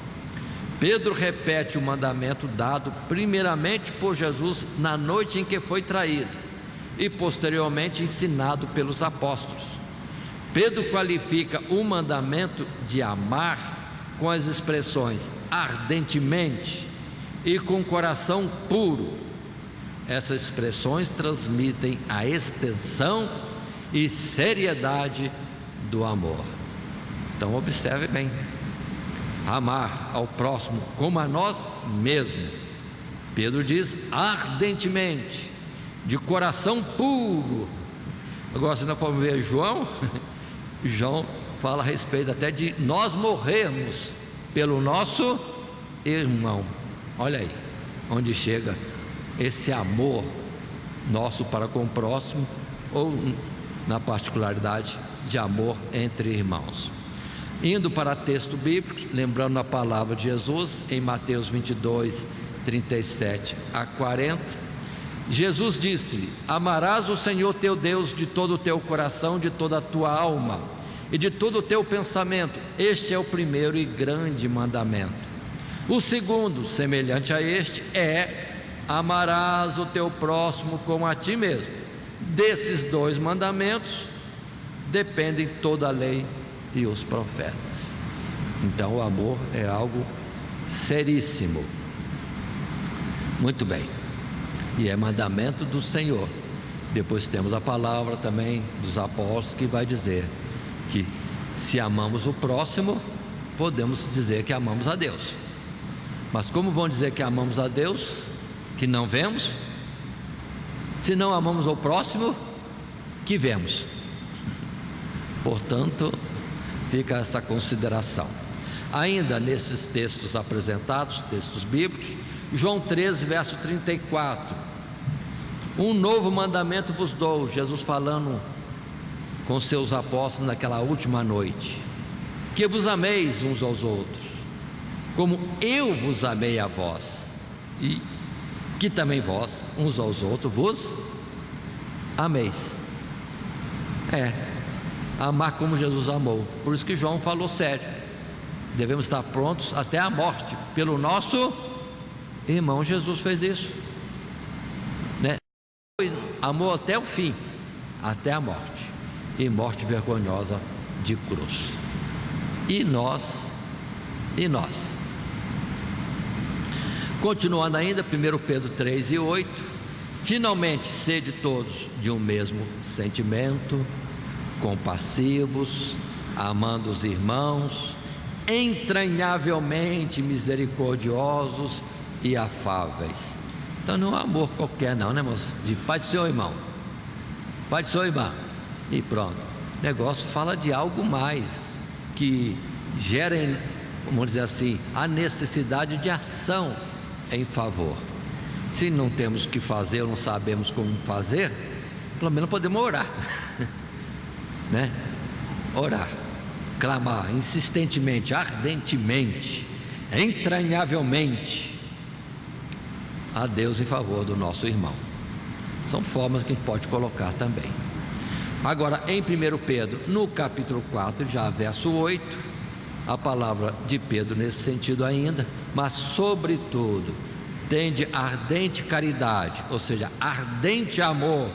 Pedro repete o mandamento dado primeiramente por Jesus na noite em que foi traído e posteriormente ensinado pelos apóstolos. Pedro qualifica o mandamento de amar com as expressões ardentemente e com coração puro. Essas expressões transmitem a extensão e seriedade do amor. Então observe bem: amar ao próximo como a nós mesmos. Pedro diz ardentemente, de coração puro. Agora, se nós formos ver João fala a respeito até de nós morrermos pelo nosso irmão. Olha aí onde chega esse amor nosso para com o próximo, ou na particularidade de amor entre irmãos. Indo para texto bíblico, lembrando a palavra de Jesus em Mateus 22, 37 a 40, Jesus disse-lhe: amarás o Senhor teu Deus de todo o teu coração, de toda a tua alma e de todo o teu pensamento. Este é o primeiro e grande mandamento. O segundo, semelhante a este, é: amarás o teu próximo como a ti mesmo. Desses dois mandamentos dependem toda a lei e os profetas. Então o amor é algo seríssimo. Muito bem, e é mandamento do Senhor. Depois temos a palavra também dos apóstolos, que vai dizer que se amamos o próximo, podemos dizer que amamos a Deus. Mas como vão dizer que amamos a Deus, que não vemos? Se não amamos ao próximo, que vemos? Portanto, fica essa consideração. Ainda nesses textos apresentados, textos bíblicos, João 13, verso 34: um novo mandamento vos dou, Jesus falando com seus apóstolos naquela última noite. que vos ameis uns aos outros, como eu vos amei a vós, e que também vós, uns aos outros, vos ameis. Amar como Jesus amou. Por isso que João falou sério: devemos estar prontos até a morte pelo nosso irmão. Jesus fez isso, né? Amou até o fim, até a morte, e morte vergonhosa de cruz. E nós, continuando ainda, 1 Pedro 3:8, finalmente sede todos de um mesmo sentimento, compassivos, amando os irmãos, entranhavelmente misericordiosos e afáveis. Então não é um amor qualquer não, né, irmãos? De paz do seu irmão, paz do seu irmão, e pronto. O negócio fala de algo mais, que gera, vamos dizer assim, a necessidade de ação em favor. Se não temos o que fazer, ou não sabemos como fazer, pelo menos podemos orar, né? Orar, clamar insistentemente, ardentemente, entranhavelmente a Deus em favor do nosso irmão. São formas que a gente pode colocar também. Agora, em 1 Pedro, no capítulo 4, já verso 8, a palavra de Pedro nesse sentido ainda: mas sobretudo tende ardente caridade, ou seja, ardente amor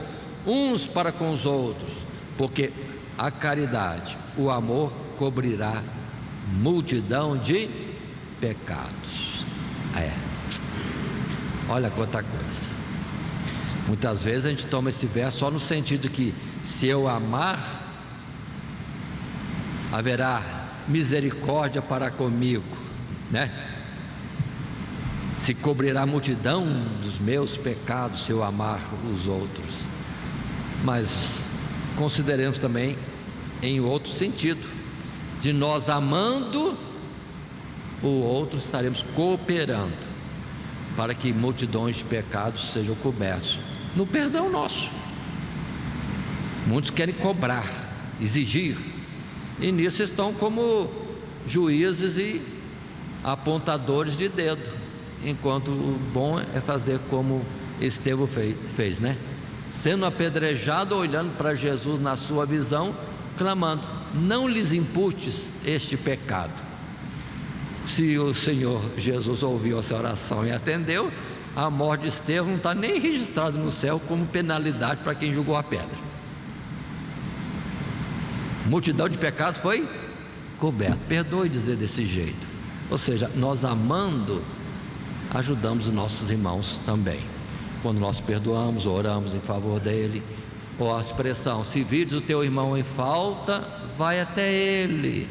uns para com os outros, porque a caridade, o amor, cobrirá multidão de pecados. Olha quanta coisa. Muitas vezes a gente toma esse verso só no sentido que, se eu amar, haverá misericórdia para comigo, né? Se cobrirá a multidão dos meus pecados se eu amar os outros. Mas consideremos também em outro sentido, de nós amando o outro, estaremos cooperando para que multidões de pecados sejam cobertos no perdão nosso. Muitos querem cobrar, exigir, e nisso estão como juízes e apontadores de dedo, enquanto o bom é fazer como Estevão fez, né? Sendo apedrejado, olhando para Jesus na sua visão, clamando: não lhes imputes este pecado. Se o Senhor Jesus ouviu essa oração e atendeu, a morte de Estevão não está nem registrada no céu como penalidade para quem jogou a pedra. Multidão de pecados foi coberta. Perdoe dizer desse jeito. Ou seja, nós amando, ajudamos os nossos irmãos também. Quando nós perdoamos, oramos em favor dele. Ou a expressão: se vires o teu irmão em falta, vai até ele,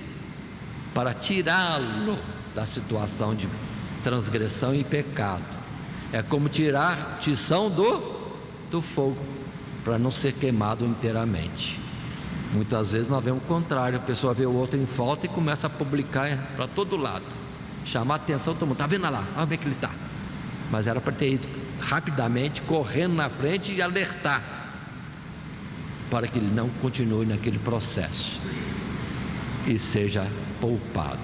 para tirá-lo da situação de transgressão e pecado. É como tirar tição do fogo, para não ser queimado inteiramente. Muitas vezes nós vemos o contrário: a pessoa vê o outro em falta e começa a publicar para todo lado, chamar a atenção, todo mundo: está vendo lá, olha como é que ele está. Mas era para ter ido rapidamente, correndo na frente e alertar, para que ele não continue naquele processo e seja poupado.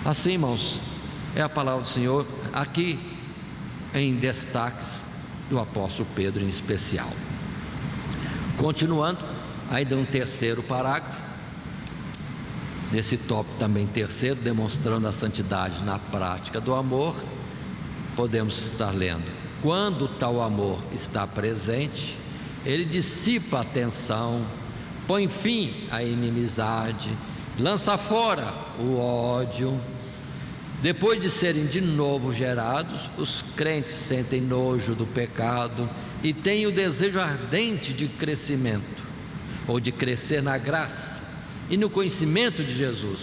Assim, irmãos, é a palavra do Senhor aqui em destaques do apóstolo Pedro em especial. Continuando, ainda um terceiro parágrafo, nesse tópico também terceiro, demonstrando a santidade na prática do amor, podemos estar lendo: quando tal amor está presente, ele dissipa a tensão, põe fim à inimizade, lança fora o ódio. Depois de serem de novo gerados, os crentes sentem nojo do pecado e têm o desejo ardente de crescimento, ou de crescer na graça e no conhecimento de Jesus.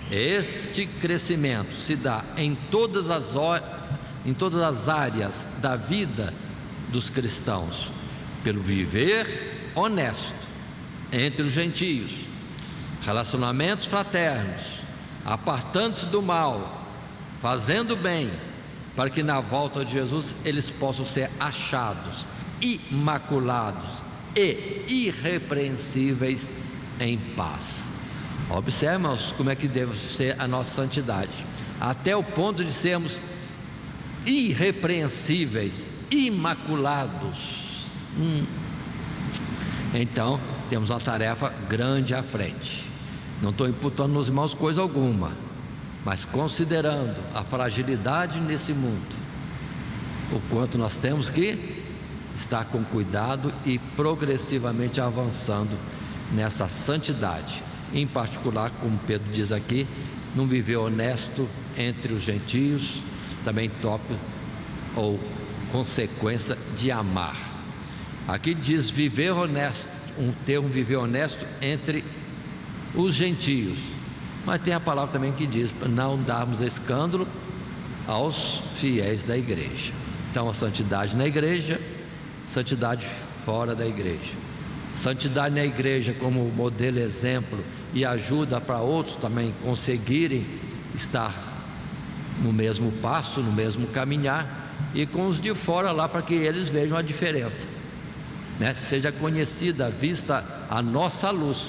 Este crescimento se dá em todas as áreas da vida dos cristãos, pelo viver honesto entre os gentios, relacionamentos fraternos, apartando-se do mal, fazendo bem, para que na volta de Jesus eles possam ser achados imaculados e irrepreensíveis em paz. Observe, irmãos, como é que deve ser a nossa santidade, até o ponto de sermos irrepreensíveis, imaculados. Então, temos uma tarefa grande à frente. Não estou imputando nos irmãos coisa alguma, mas considerando a fragilidade nesse mundo, o quanto nós temos que estar com cuidado e progressivamente avançando nessa santidade, em particular, como Pedro diz aqui, num viver honesto entre os gentios, também tópico ou consequência de amar. Aqui diz viver honesto, um termo viver honesto entre os gentios, mas tem a palavra também que diz não darmos escândalo aos fiéis da igreja. Então, a santidade na igreja, santidade fora da igreja. Santidade na igreja como modelo, exemplo e ajuda para outros também conseguirem estar no mesmo passo, no mesmo caminhar, e com os de fora lá para que eles vejam a diferença, né? Seja conhecida, vista a nossa luz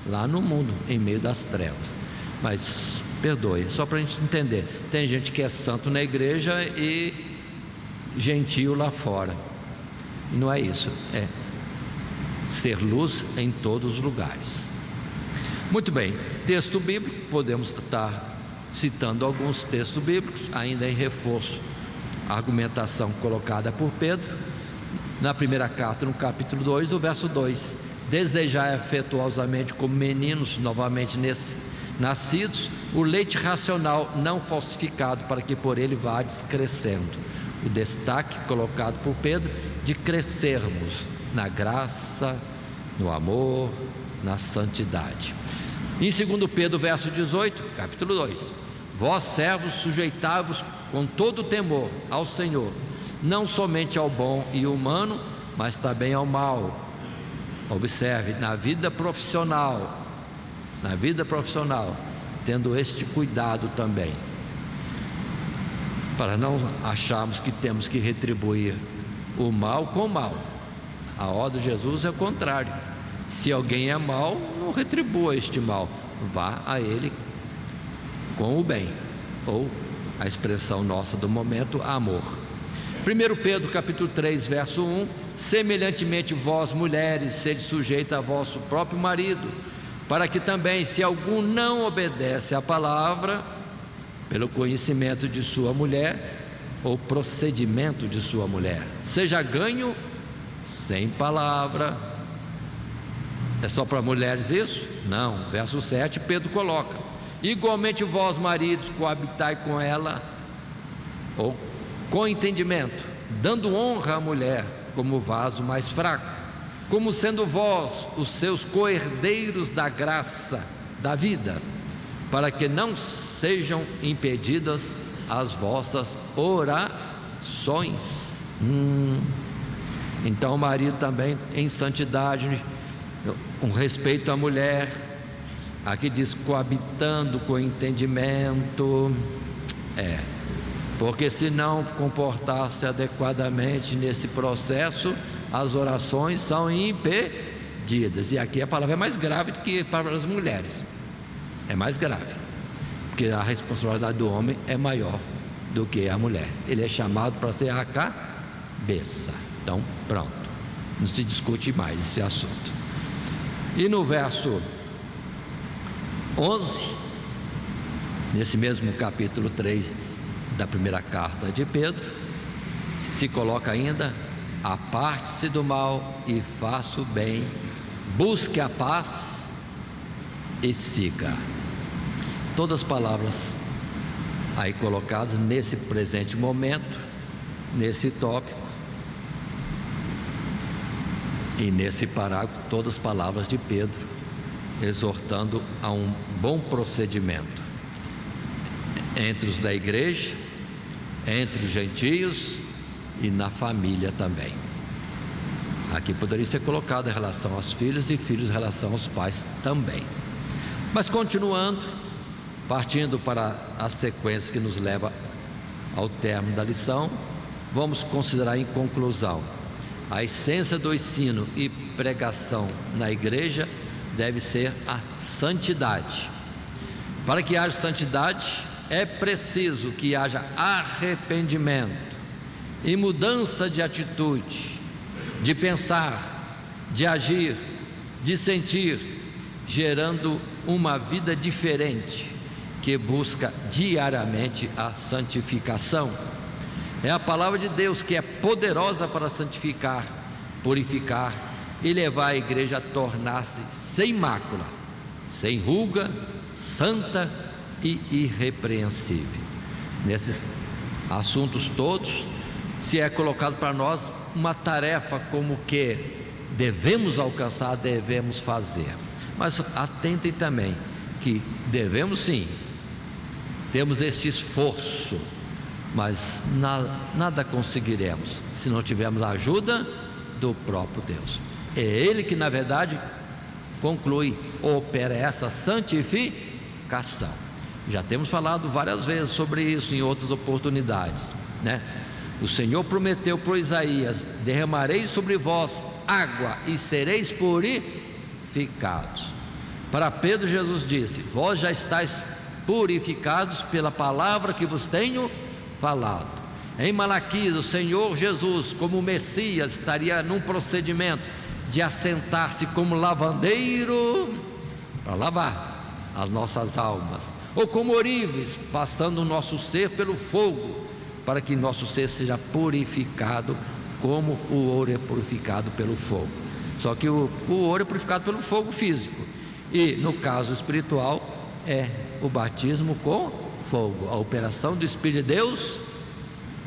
lá no mundo, em meio das trevas. Mas perdoe, só para a gente entender, tem gente que é santo na igreja e gentio lá fora, e não é isso, é ser luz em todos os lugares. Muito bem, texto bíblico, podemos estar citando alguns textos bíblicos, ainda em reforço à argumentação colocada por Pedro, na primeira carta, no capítulo 2, o verso 2: desejai afetuosamente como meninos novamente nascidos, o leite racional não falsificado, para que por ele vades crescendo. O destaque colocado por Pedro de crescermos na graça, no amor, na santidade. Em 2 Pedro, verso 18, capítulo 2: vós servos, sujeitai-vos com todo temor ao Senhor, não somente ao bom e humano, mas também ao mal. Observe, na vida profissional, tendo este cuidado também, para não acharmos que temos que retribuir o mal com o mal. A ordem de Jesus é o contrário: se alguém é mal, não retribua este mal, vá a ele com o bem, ou a expressão nossa do momento, amor. 1 Pedro capítulo 3, verso 1: semelhantemente vós mulheres, sede sujeitas a vosso próprio marido, para que também, se algum não obedece à palavra, pelo conhecimento de sua mulher, ou procedimento de sua mulher, seja ganho sem palavra. É só para mulheres isso? Não. Verso 7, Pedro coloca: igualmente vós maridos, coabitai com ela, ou com entendimento, dando honra à mulher como vaso mais fraco, como sendo vós os seus co-herdeiros da graça da vida, para que não sejam impedidas as vossas orações. Então o marido também em santidade, um respeito à mulher. Aqui diz coabitando com entendimento, porque se não comportar-se adequadamente nesse processo, as orações são impedidas. E aqui a palavra é mais grave do que para as mulheres, é mais grave, porque a responsabilidade do homem é maior do que a mulher. Ele é chamado para ser a cabeça. Então pronto, não se discute mais esse assunto. E no verso 11, nesse mesmo capítulo 3 da primeira carta de Pedro, se coloca ainda: aparte-se do mal e faça o bem, busque a paz e siga. Todas as palavras aí colocadas nesse presente momento, nesse tópico e nesse parágrafo, todas as palavras de Pedro exortando a um bom procedimento entre os da igreja, entre os gentios e na família também. Aqui poderia ser colocado em relação aos filhos e filhos em relação aos pais também. Mas continuando, partindo para a sequência que nos leva ao término da lição, vamos considerar em conclusão a essência do ensino e pregação na igreja deve ser a santidade. Para que haja santidade, é preciso que haja arrependimento e mudança de atitude, de pensar, de agir, de sentir, gerando uma vida diferente, que busca diariamente a santificação. É a palavra de Deus que é poderosa para santificar, purificar e levar a igreja a tornar-se sem mácula, sem ruga, santa e irrepreensível. Nesses assuntos todos, se é colocado para nós uma tarefa como que devemos alcançar, devemos fazer. Mas atentem também que devemos sim, temos este esforço, mas nada conseguiremos se não tivermos a ajuda do próprio Deus. É Ele que na verdade conclui, opera essa santificação. Já temos falado várias vezes sobre isso em outras oportunidades, né? O Senhor prometeu para Isaías: derramarei sobre vós água e sereis purificados. Para Pedro, Jesus disse: vós já estáis purificados pela palavra que vos tenho falado. Em Malaquias, o Senhor Jesus, como Messias, estaria num procedimento de assentar-se como lavandeiro para lavar as nossas almas, ou como ourives, passando o nosso ser pelo fogo, para que nosso ser seja purificado como o ouro é purificado pelo fogo. Só que o ouro é purificado pelo fogo físico, e no caso espiritual é o batismo com fogo, a operação do Espírito de Deus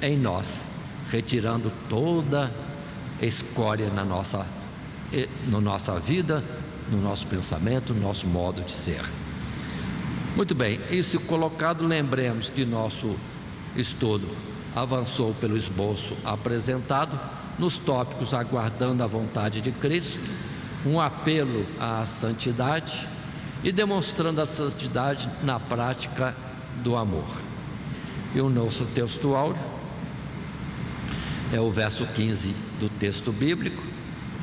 em nós, retirando toda escória na nossa vida, no nosso pensamento, no nosso modo de ser. Muito bem, isso colocado, lembremos que nosso estudo avançou pelo esboço apresentado, nos tópicos aguardando a vontade de Cristo, um apelo à santidade e demonstrando a santidade na prática do amor. E o nosso texto áureo é o verso 15 do texto bíblico,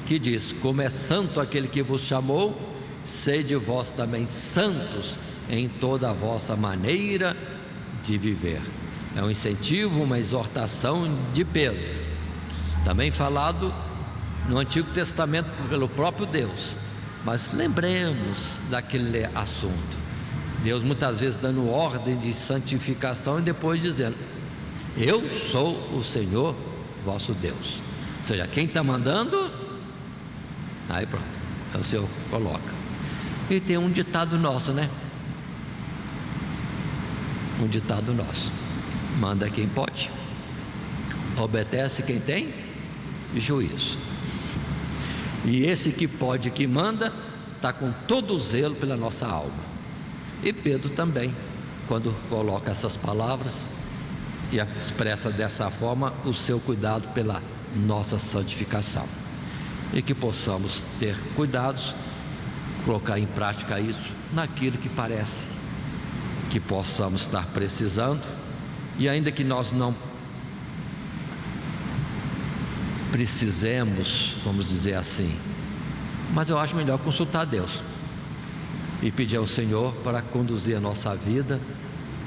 que diz: como é santo aquele que vos chamou, sede vós também santos em toda a vossa maneira de viver. É um incentivo, uma exortação de Pedro, também falado no Antigo Testamento pelo próprio Deus. Mas lembremos daquele assunto, Deus muitas vezes dando ordem de santificação e depois dizendo: eu sou o Senhor vosso Deus. Ou seja, quem está mandando, aí pronto, é o Senhor que coloca. E tem um ditado nosso, né? Um ditado nosso: manda quem pode, obedece quem tem juízo. E esse que pode, que manda, está com todo o zelo pela nossa alma. E Pedro também, quando coloca essas palavras e expressa dessa forma o seu cuidado pela nossa santificação. E que possamos ter cuidados, colocar em prática isso naquilo que parece que possamos estar precisando, e ainda que nós não precisemos, vamos dizer assim, mas eu acho melhor consultar a Deus e pedir ao Senhor para conduzir a nossa vida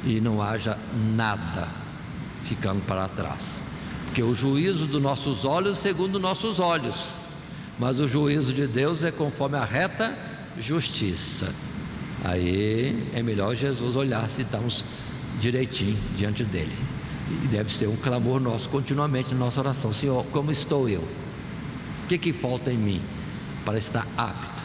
e não haja nada ficando para trás, porque o juízo dos nossos olhos é segundo nossos olhos, mas o juízo de Deus é conforme a reta justiça. Aí é melhor Jesus olhar se estamos direitinho diante dele. E deve ser um clamor nosso continuamente na nossa oração: Senhor, como estou eu? O que falta em mim para estar apto?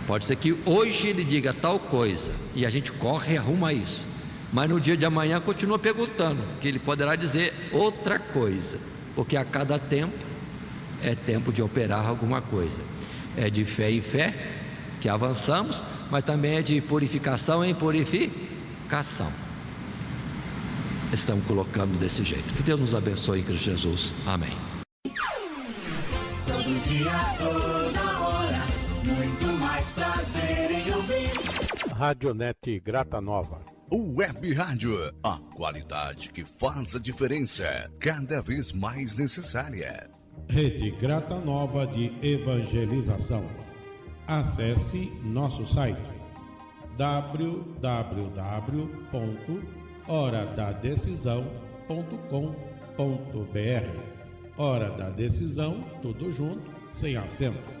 Pode ser que hoje ele diga tal coisa e a gente corre e arruma isso, mas no dia de amanhã continua perguntando, que ele poderá dizer outra coisa, porque a cada tempo é tempo de operar alguma coisa. É de fé em fé que avançamos, mas também é de purificação em purificação. Estamos colocando desse jeito. Que Deus nos abençoe em Cristo Jesus. Amém. Todo dia, toda hora, muito mais prazer em ouvir. Radionete Grata Nova. Web Rádio, a qualidade que faz a diferença, cada vez mais necessária. Rede Grata Nova de Evangelização. Acesse nosso site www.horadadecisão.com.br. Hora da Decisão, tudo junto, sem acento.